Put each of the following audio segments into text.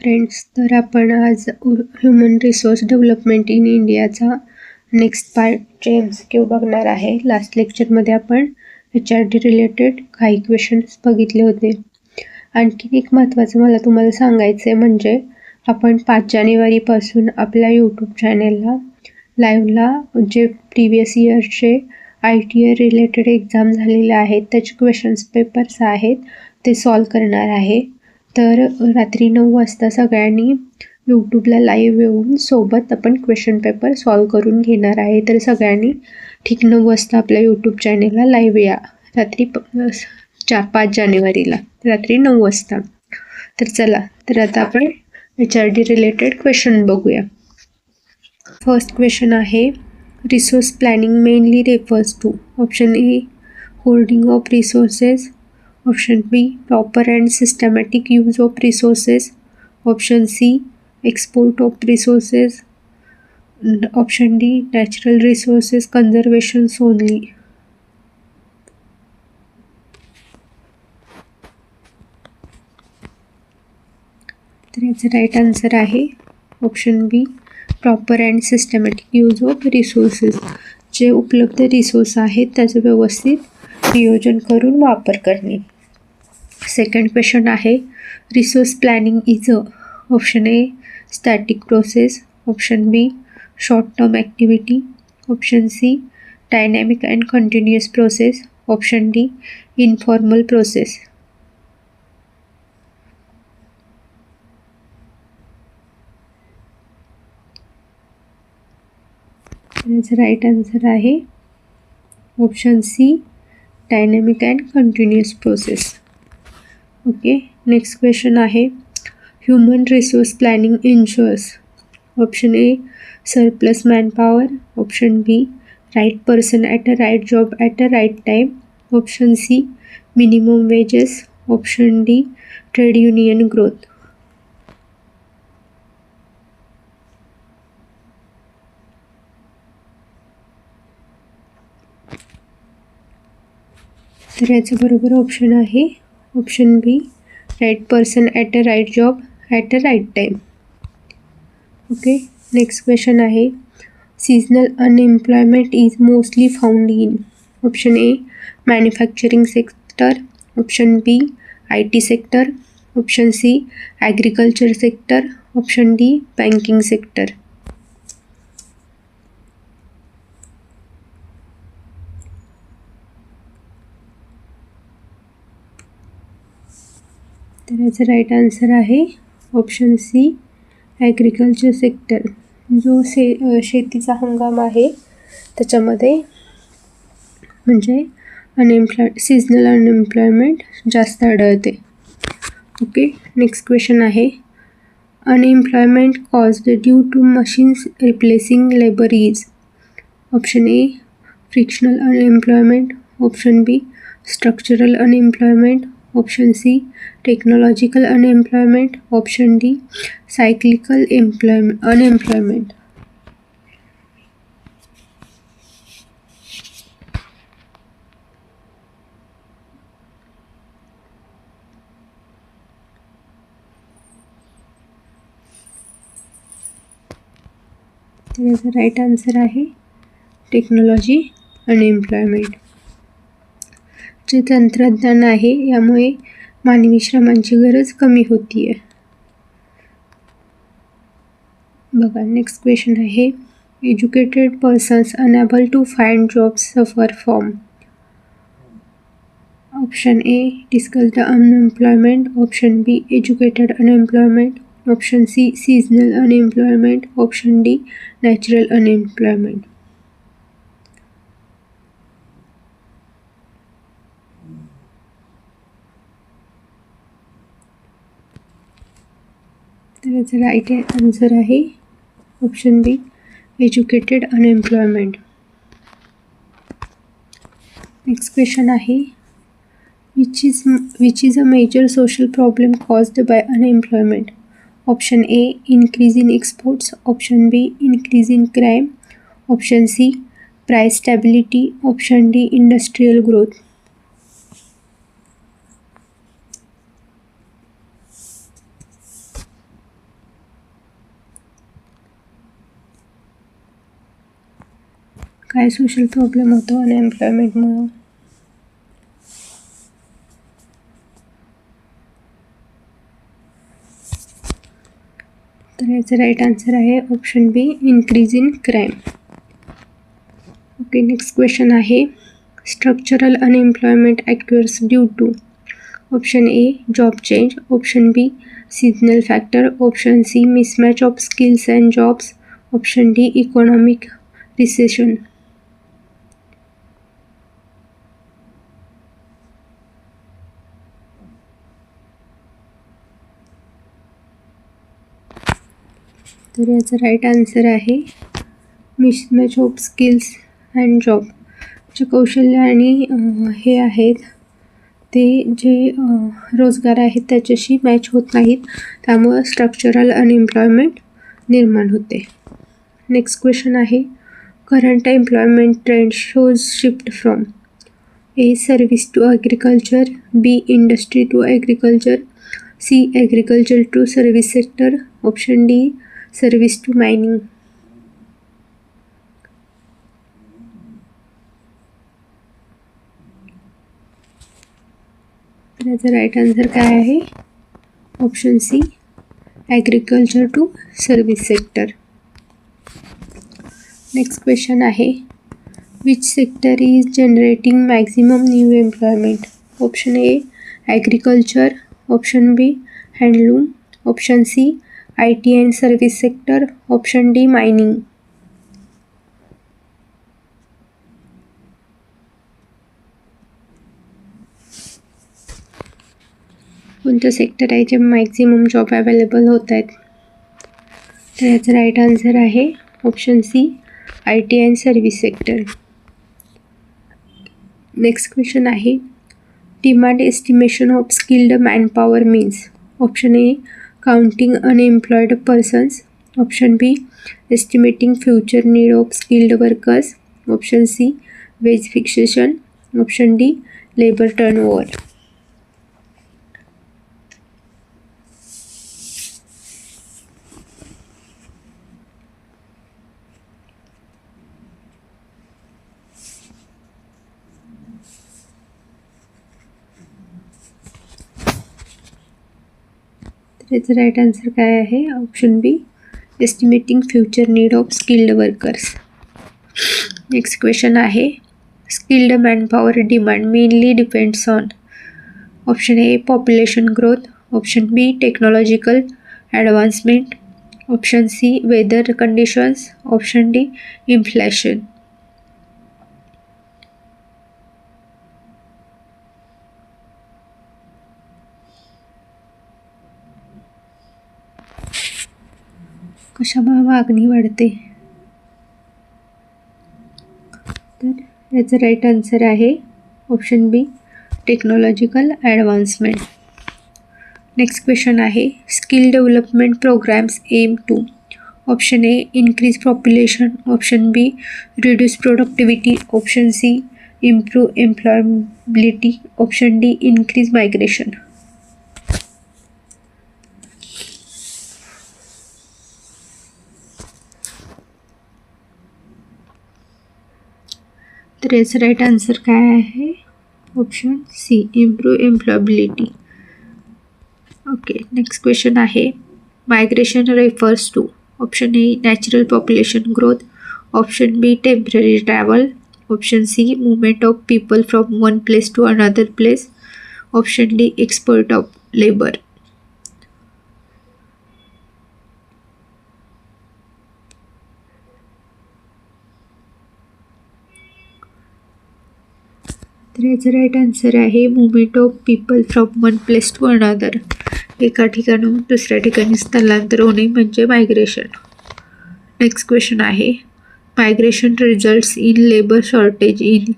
Friends, तर आपण आज ह्युमन रिसोर्स डेव्हलपमेंट इन इंडियाचा नेक्स्ट पार्टचे MCQ बघणार आहे. लास्ट लेक्चरमध्ये आपण HRD रिलेटेड काही क्वेश्चन्स बघितले होते. आणखीन एक महत्त्वाचं मला तुम्हाला सांगायचं आहे, म्हणजे आपण 5 जानेवारीपासून आपल्या यूट्यूब चॅनेलला लाईव्हला जे प्रिव्हियस इयरचे ITR रिलेटेड एक्झाम झालेले आहेत त्याचे क्वेश्चन्स पेपर्स आहेत ते सॉल्व करणार आहे. तर रात्री 9 वाजता सगळ्यांनी यूट्यूबला लाईव्ह येऊन सोबत आपण क्वेश्चन पेपर सॉल्व करून घेणार आहे. तर सगळ्यांनी ठीक 9 वाजता आपल्या यूट्यूब चॅनेलला लाईव्ह या, रात्री 5 जानेवारीला रात्री 9 वाजता. तर चला, तर आता आपण HRD रिलेटेड क्वेश्चन बघूया. फर्स्ट क्वेश्चन आहे, resource planning mainly refers to. Option A, holding of resources. Option B, proper and systematic use of resources. Option C, export of resources. Option D, natural resources conservation only. तर याचा right answer आहे option B, proper and systematic use of resources. जे उपलब्ध resource आहेत त्याचं व्यवस्थित नियोजन करून वापर करणे. सेकंड क्वेश्चन आहे, resource planning is a. Option A, static process. Option B, short term activity. Option C, dynamic and continuous process. Option D, informal process. याचा राईट आन्सर आहे option C, dynamic and continuous process. Okay, next question आहे, human resource planning ensures. Option A, surplus manpower. Option B, right person at a right job at a right time. Option C, minimum wages. Option D, trade union growth. तर याचं बरोबर option आहे option B, right person at a right job at a right time. Okay, next question आहे, seasonal unemployment is mostly found in. Option A, manufacturing sector. Option B, IT sector. Option C, agriculture sector. Option D, banking sector. तर याचं right answer आहे option C, agriculture sector. जो शेतीचा हंगाम आहे त्याच्यामध्ये म्हणजे सीजनल अनएम्प्लॉयमेंट जास्त आढळते. ओके, नेक्स्ट क्वेश्चन आहे, unemployment caused due to machines replacing labour is. Option A, frictional unemployment. Option B, structural unemployment. Option C, technological unemployment. Option D, cyclical unemployment. तर याचा राईट आन्सर आहे technology unemployment. जे तंत्रज्ञान आहे यामुळे मानवी श्रमांची गरज कमी होती आहे. बघा, नेक्स्ट क्वेश्चन आहे, educated persons unable to find jobs suffer from. Option A, discuss the unemployment. Option B, educated unemployment. Option C, seasonal unemployment. Option D, natural unemployment. तर याचा राईट आन्सर आहे option B, educated unemployment. Next question आहे, which is a major social problem caused by unemployment. Option A, increase in exports. Option B, increase in crime. Option C, price stability. Option D, industrial growth. काय social problem होतो अनएम्प्लॉयमेंटमुळं? तर याचं right answer आहे option B, increase in crime. Okay, next question आहे structural unemployment occurs due to option A job change, option B seasonal factor, option C mismatch of skills and jobs, option D economic recession. तर याचं right answer आहे mismatch of skills and job. जे कौशल्य आणि हे आहेत ते जे रोजगार आहेत त्याच्याशी मॅच होत नाहीत, त्यामुळं स्ट्रक्चरल अनएम्प्लॉयमेंट निर्माण होते. नेक्स्ट क्वेश्चन आहे current employment trend shows shift from A service to agriculture, B industry to agriculture, C agriculture to service sector, option D service to mining. याचा राईट आन्सर काय आहे? Option C agriculture to service sector. Next question आहे which sector is generating maximum new employment, option A agriculture, option B handloom, option C IT and service sector, option D mining. कोणतं sector आहे जे maximum job available होत आहेत? तर याचं right answer आहे option C IT and service sector. Next question आहे demand estimation of skilled manpower means, option A counting unemployed persons, option B estimating future need of skilled workers, option C wage fixation, option D labor turnover. याचं right answer काय आहे? Option B estimating future need of skilled workers. Next question आहे skilled manpower demand mainly depends on, option A population growth, option B technological advancement, option C weather conditions, option D inflation. कशामुळे मागणी वाढते? तर याचं right answer आहे option B technological advancement. Next question आहे skill development programmes aim to, option A increase population, option B reduce productivity, option C improve employability, option D increase migration. तर याचं right answer काय आहे? Option C improve employability. Okay, next question आहे migration refers to, option A natural population growth, option B temporary travel, option C movement of people from one place to another place, option D export of labour. तर याचं right answer आहे movement of people from one place to another. एका ठिकाणून दुसऱ्या ठिकाणी स्थलांतर होणे म्हणजे मायग्रेशन. नेक्स्ट क्वेश्चन आहे migration results in labour shortage in,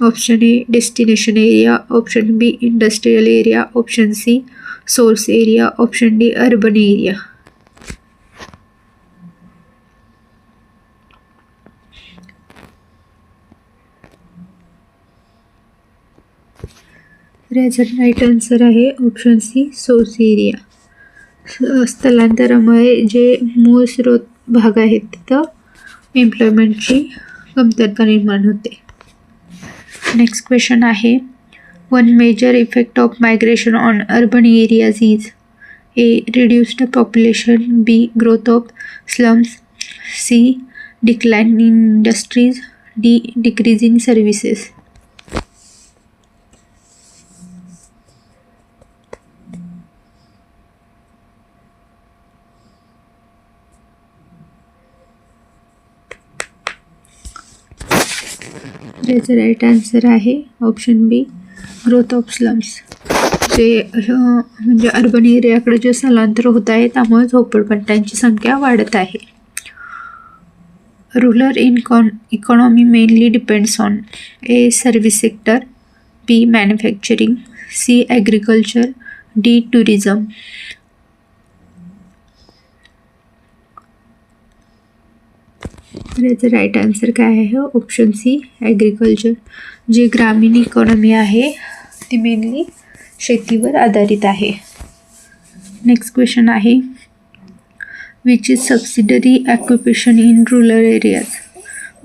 option A destination area, option B industrial area, option C source area, option D urban area. तर याचा राईट आन्सर आहे ऑप्शन सी सोर्स एरिया. स्थलांतरामुळे जे मूळ स्रोत भाग आहेत तिथं एम्प्लॉयमेंटची कमतरता निर्माण होते. नेक्स्ट क्वेश्चन आहे, one major effect of migration on urban areas is A reduced population, B growth of slums, C decline in industries, D decrease in services. त्याचं राईट आन्सर आहे option B growth of slums. जे म्हणजे urban एरियाकडे जे स्थलांतर होत आहे त्यामुळे झोपडपट्ट्यांची संख्या वाढत आहे. Rural economy mainly depends on A service sector, B manufacturing, C agriculture, D tourism. याचं राईट आन्सर काय आहे ऑप्शन सी ॲग्रिकल्चर. जी ग्रामीण इकॉनॉमी आहे ती मेनली शेतीवर आधारित आहे. नेक्स्ट क्वेश्चन आहे, which is subsidiary occupation in rural areas.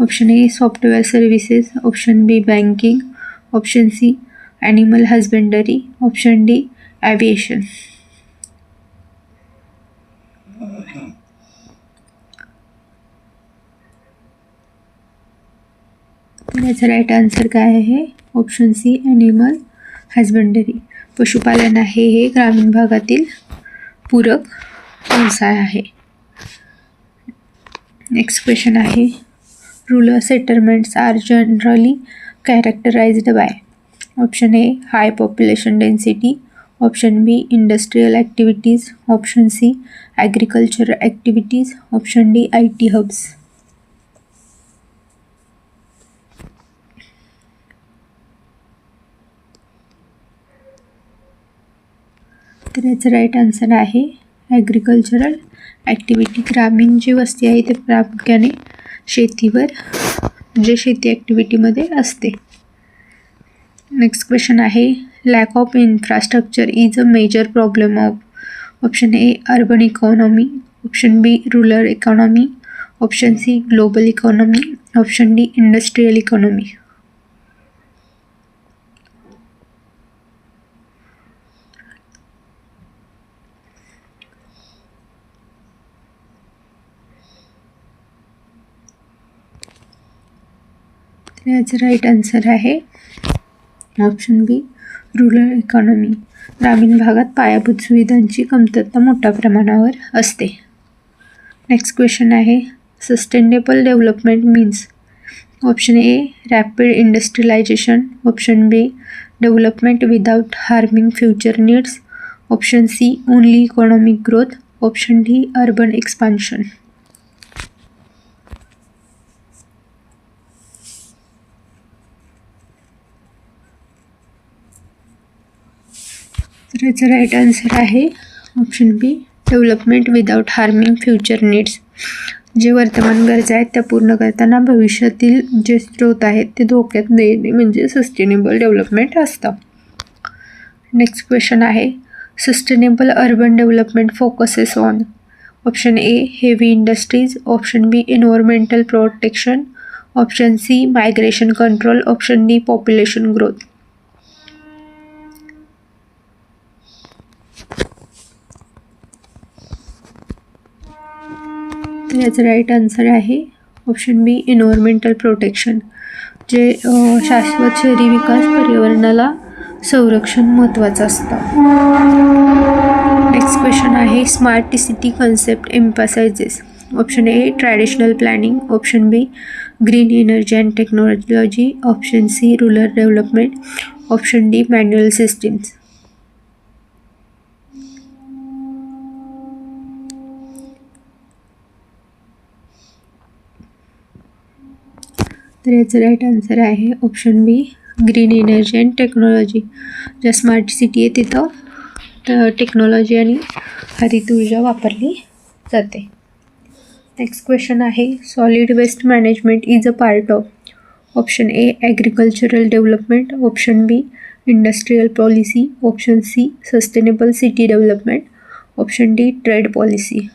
Option A software services, option B banking, option C animal husbandry, option D aviation. याचा राईट आन्सर काय आहे ऑप्शन सी ॲनिमल हजबंडरी. पशुपालन आहे हे ग्रामीण भागातील पूरक व्यवसाय आहे. नेक्स्ट क्वेश्चन आहे, rural settlements are generally characterized by. Option A high population density, option B industrial activities, option C agriculture activities, option D IT hubs. तर याचं राईट आन्सर आहे ॲग्रिकल्चरल ॲक्टिव्हिटी. ग्रामीण जी वस्ती आहे ते प्रामुख्याने शेतीवर म्हणजे शेती ॲक्टिव्हिटीमध्ये असते. नेक्स्ट क्वेश्चन आहे, lack of infrastructure is a major problem of. Option A urban economy, option B rural economy, option C global economy, option D industrial economy. याचं राईट आन्सर आहे ऑप्शन बी रुरल इकॉनॉमी. ग्रामीण भागात पायाभूत सुविधांची कमतरता मोठ्या प्रमाणावर असते. नेक्स्ट क्वेश्चन आहे, sustainable development means. Option A rapid industrialization, option B development without harming future needs, option C only economic growth, option D urban expansion. तर याचं राईट आन्सर आहे option B development without harming future needs. जे वर्तमान गरजा आहेत त्या पूर्ण करताना भविष्यातील जे स्रोत आहेत ते धोक्यात न येणे म्हणजे सस्टेनेबल डेव्हलपमेंट असतं. नेक्स्ट क्वेश्चन आहे, sustainable urban development focuses on. Option A heavy industries, option B environmental protection, option C migration control, option D population growth. याचं राईट आन्सर आहे ऑप्शन बी एन्व्हायरमेंटल प्रोटेक्शन. जे शाश्वत शहरी विकास पर्यावरणाला संरक्षण महत्त्वाचं असतं. नेक्स्ट क्वेश्चन आहे, smart city concept emphasizes. Option A traditional planning, option B green energy and technology, option C rural development, option D manual systems. तर याचं राईट आन्सर आहे option B green energy and technology. ज्या smart city आहे तिथं technology आणि हरित ऊर्जा वापरली जाते. नेक्स्ट क्वेश्चन आहे, solid waste management is a part of. Option A agricultural development, option B industrial policy, option C sustainable city development, option D trade policy.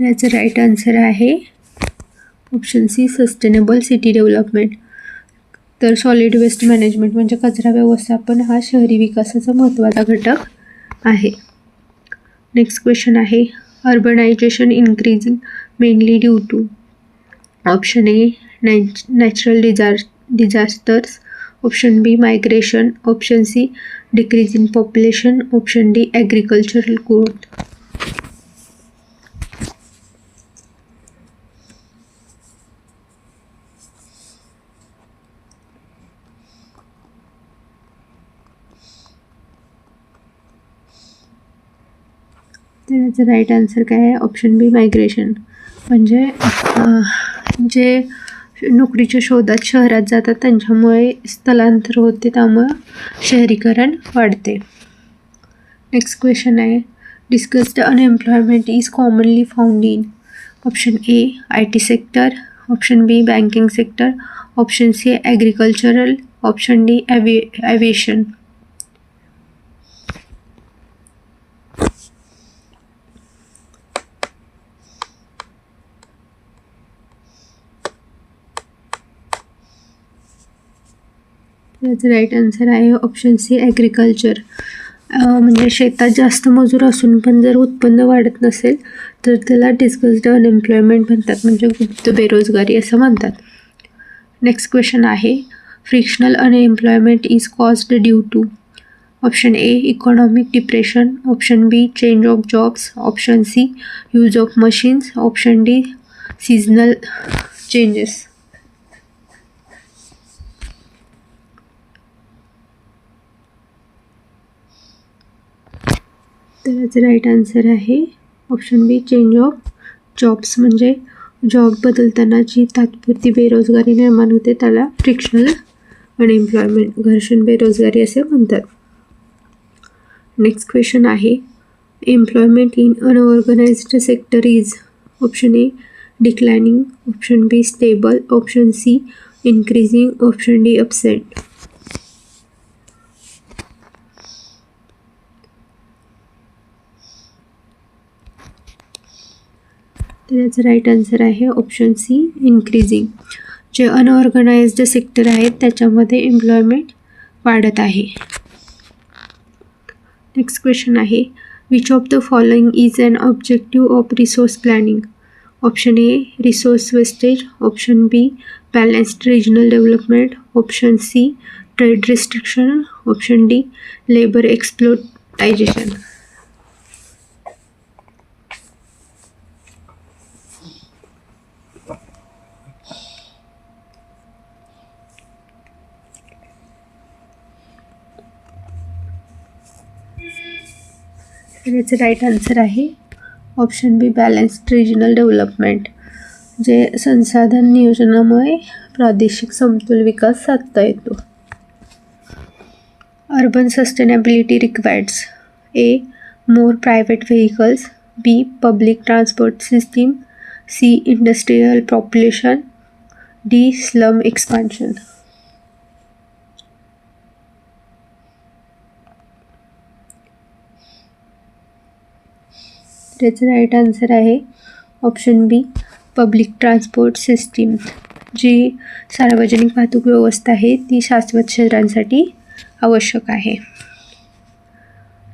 याचं राईट आन्सर आहे option C sustainable city development. तर solid waste management म्हणजे कचरा व्यवस्थापन हा शहरी विकासाचा महत्त्वाचा घटक आहे. नेक्स्ट क्वेश्चन आहे urbanization increasing mainly due to. Option A natural disasters, option B migration, option C decrease in population, option D agricultural growth. त्याचं राईट आन्सर काय आहे ऑप्शन बी मायग्रेशन. म्हणजे जे नोकरीच्या शोधात शहरात जातात त्यांच्यामुळे स्थलांतर होते, त्यामुळं शहरीकरण वाढते. नेक्स्ट क्वेश्चन आहे disguised the unemployment is commonly found in. Option A IT sector, option B banking sector, option C agricultural, option D aviation. याचं राईट आन्सर आहे ऑप्शन सी ॲग्रिकल्चर. म्हणजे शेतात जास्त मजूर असून पण जर उत्पन्न वाढत नसेल तर त्याला डिस्कस्ड अनएम्प्लॉयमेंट म्हणतात, म्हणजे गुप्त बेरोजगारी असं म्हणतात. नेक्स्ट क्वेश्चन आहे frictional unemployment is caused due to. Option A economic depression, option B change of jobs, option C use of machines, option D seasonal changes. तर याचं राईट आन्सर आहे option B change of jobs. म्हणजे job बदलताना जी तात्पुरती बेरोजगारी निर्माण होते त्याला फ्रिक्शनल अनएम्प्लॉयमेंट, घर्षण बेरोजगारी असे म्हणतात. नेक्स्ट क्वेश्चन आहे employment in unorganised sector is. Option A declining, option B stable, option C increasing, option D absent. तर याचं राईट आन्सर आहे ऑप्शन सी इन्क्रीजिंग. जे अनऑर्गनाइज्ड सेक्टर आहेत त्याच्यामध्ये एम्प्लॉयमेंट वाढत आहे. नेक्स्ट क्वेश्चन आहे which of the following is an objective of resource planning. Option A resource wastage, option B balanced regional development, option C trade restriction, option D labour एक्सप्लोटायझेशन. तर याचं right answer आहे option B balanced regional development. जे संसाधन नियोजनामुळे प्रादेशिक समतोल विकास साधता येतो. Urban sustainability requires A more private vehicles, B public transport system, C industrial population, D slum expansion. त्याचं राईट आन्सर आहे option B public transport system. जी सार्वजनिक वाहतूक व्यवस्था आहे ती शाश्वत शहरांसाठी आवश्यक आहे.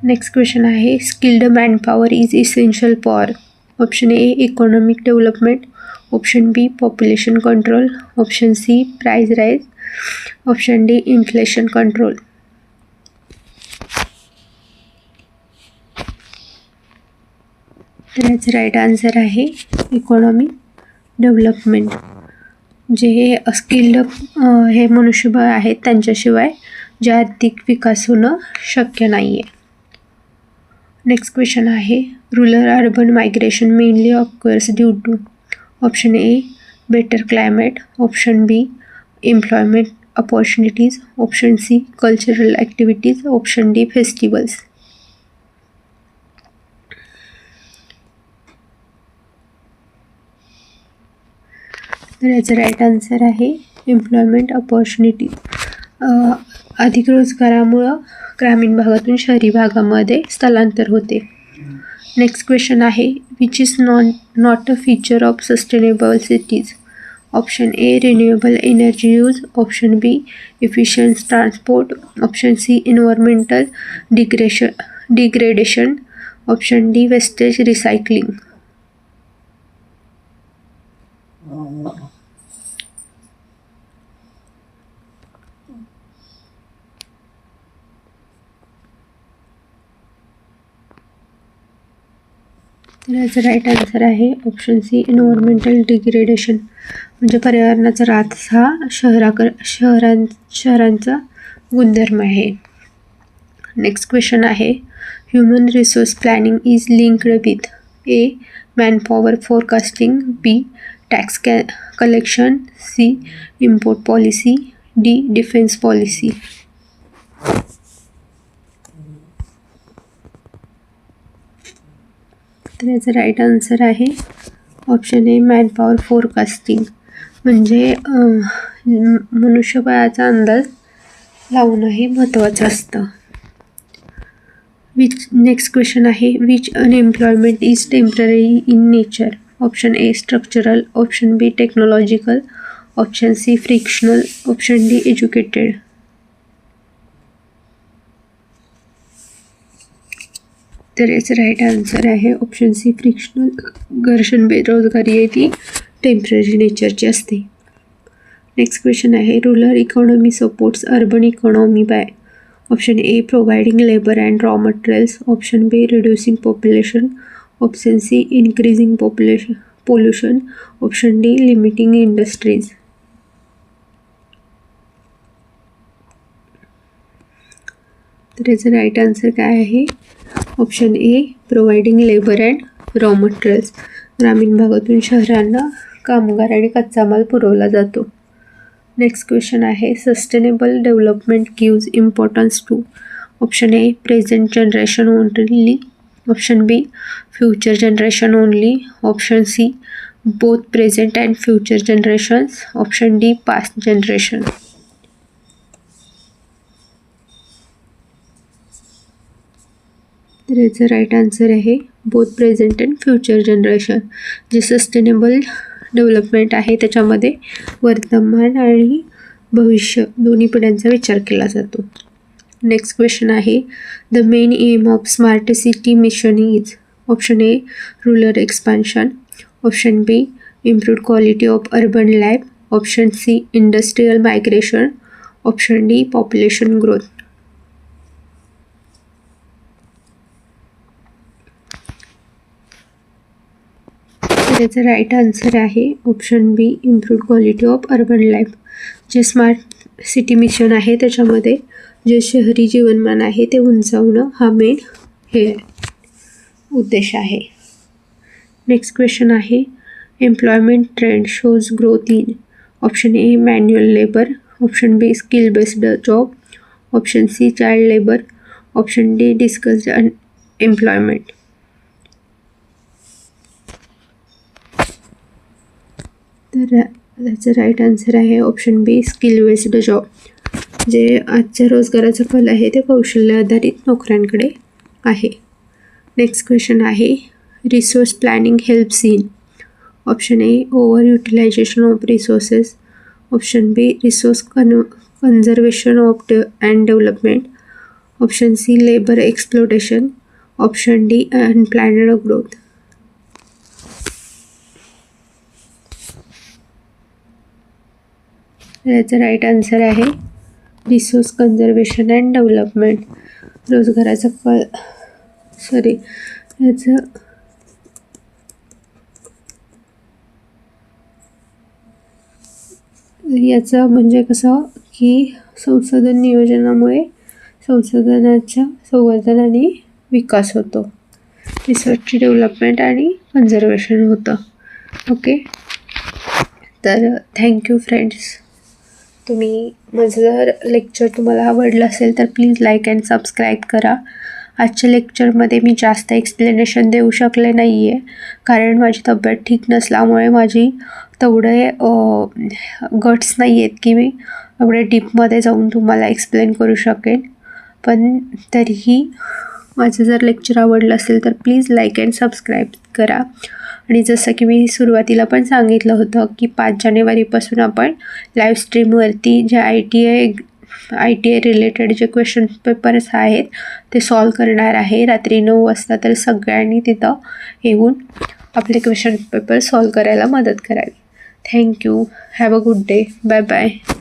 नेक्स्ट क्वेश्चन आहे skilled manpower is essential for. Option A economic development, option B population control, option C price rise, option D inflation control. तर याचं राईट आन्सर आहे इकॉनॉमिक डेव्हलपमेंट. जे स्किल्ड हे मनुष्यबळ आहेत त्यांच्याशिवाय जागतिक विकास होणं शक्य नाही आहे. नेक्स्ट क्वेश्चन आहे rural urban migration mainly occurs due to. Option A better climate, option B employment opportunities, option C cultural activities, option D festivals. तर याचं राईट आन्सर आहे एम्प्लॉयमेंट अपॉर्च्युनिटीज. अधिक रोजगारामुळं ग्रामीण भागातून शहरी भागामध्ये स्थलांतर होते. नेक्स्ट क्वेश्चन आहे, which is not a feature of sustainable cities. Option A renewable energy use, option B efficient transport, option C environmental degradation, option D wastage recycling. तर याचं राईट आन्सर आहे ऑप्शन सी एन्व्हायरमेंटल डिग्रेडेशन. म्हणजे पर्यावरणाचा ऱ्हास हा शहरांचा गुणधर्म आहे. नेक्स्ट क्वेश्चन आहे, human resource planning is linked with A manpower forecasting, B tax collection, C import policy, D defence policy. तर याचं राईट आन्सर आहे ऑप्शन ए मॅनपॉवर फोरकास्टिंग. म्हणजे मनुष्यबळाचा अंदाज लावणंही महत्त्वाचं असतं. नेक्स्ट क्वेश्चन आहे, which unemployment is temporary in nature. Option A structural, option B technological, option C frictional, option D educated. तर याचं राईट आन्सर आहे ऑप्शन सी फ्रिक्शनल. घर्षण बेरोजगारी आहे ती टेम्पररी नेचरची असते. नेक्स्ट क्वेश्चन आहे, rural economy supports urban economy by. Option A providing labour and raw materials, option B reducing population, option C increasing pollution, option D limiting industries. तर याचं right answer काय आहे option A providing labour and raw materials. ग्रामीण भागातून शहरांना कामगार आणि कच्चा माल पुरवला जातो. नेक्स्ट क्वेश्चन आहे, sustainable development gives importance to. Option A present generation only, option B future generation only, option C both present and future generations, option D past generation. तर याचं राईट आन्सर आहे both present and future generation. जे sustainable development आहे त्याच्यामध्ये वर्तमान आणि भविष्य दोन्ही पिढ्यांचा विचार केला जातो. नेक्स्ट क्वेश्चन आहे, the main aim of smart city mission is. Option A rural expansion, option B improved quality of urban life, option C industrial migration, option D population growth. त्याचं राईट आन्सर आहे option B improved quality of urban life. जे smart city mission आहे त्याच्यामध्ये जे शहरी जीवनमान आहे ते उंचावणं हा मेन उद्देश आहे. नेक्स्ट क्वेश्चन आहे, employment trend shows growth in. Option A manual labour, option B skill based job, option C child labour, option D disguised employment. तर त्याचं राईट आन्सर आहे option B skill based job. जे आजच्या रोजगाराचा कल आहे ते कौशल्य आधारित नोकऱ्यांकडे आहे. नेक्स्ट क्वेश्चन आहे, resource planning helps in. Option A over utilization of resources, option B resource conservation of and development, option C labour exploitation, option D unplanned growth. याचं राईट आन्सर आहे रिसोर्स कन्झर्वेशन अँड डेव्हलपमेंट. रोजगाराचा याचं म्हणजे कसं की संसाधन नियोजनामुळे संसाधनाच्या संवर्धन आणि विकास होतो. रिसर्चची डेव्हलपमेंट आणि कन्झर्वेशन होतं. ओके, तर थँक्यू फ्रेंड्स. तुम्ही माझं जर लेक्चर तुम्हाला आवडलं असेल तर प्लीज लाईक अँड सबस्क्राईब करा. आजच्या लेक्चरमध्ये मी जास्त एक्सप्लेनेशन देऊ शकले नाही आहे कारण माझी तब्येत ठीक नसल्यामुळे माझी तेवढे गट्स नाही आहेत की मी एवढे डीपमध्ये जाऊन तुम्हाला एक्सप्लेन करू शकेन. पण तरीही माझं जर लेक्चर आवडलं असेल तर प्लीज लाईक अँड सबस्क्राईब करा. आणि जसं की मी सुरुवातीला पण सांगितलं होतं की 5 जानेवारीपासून आपण लाईव्ह स्ट्रीमवरती जे आय टी आय रिलेटेड जे क्वेश्चन पेपर्स आहेत ते सॉल्व करणार आहे रात्री 9 वाजता. तर सगळ्यांनी तिथं येऊन आपले क्वेश्चन पेपर सॉल्व करायला मदत करावी. Thank you. Have a good day. Bye bye.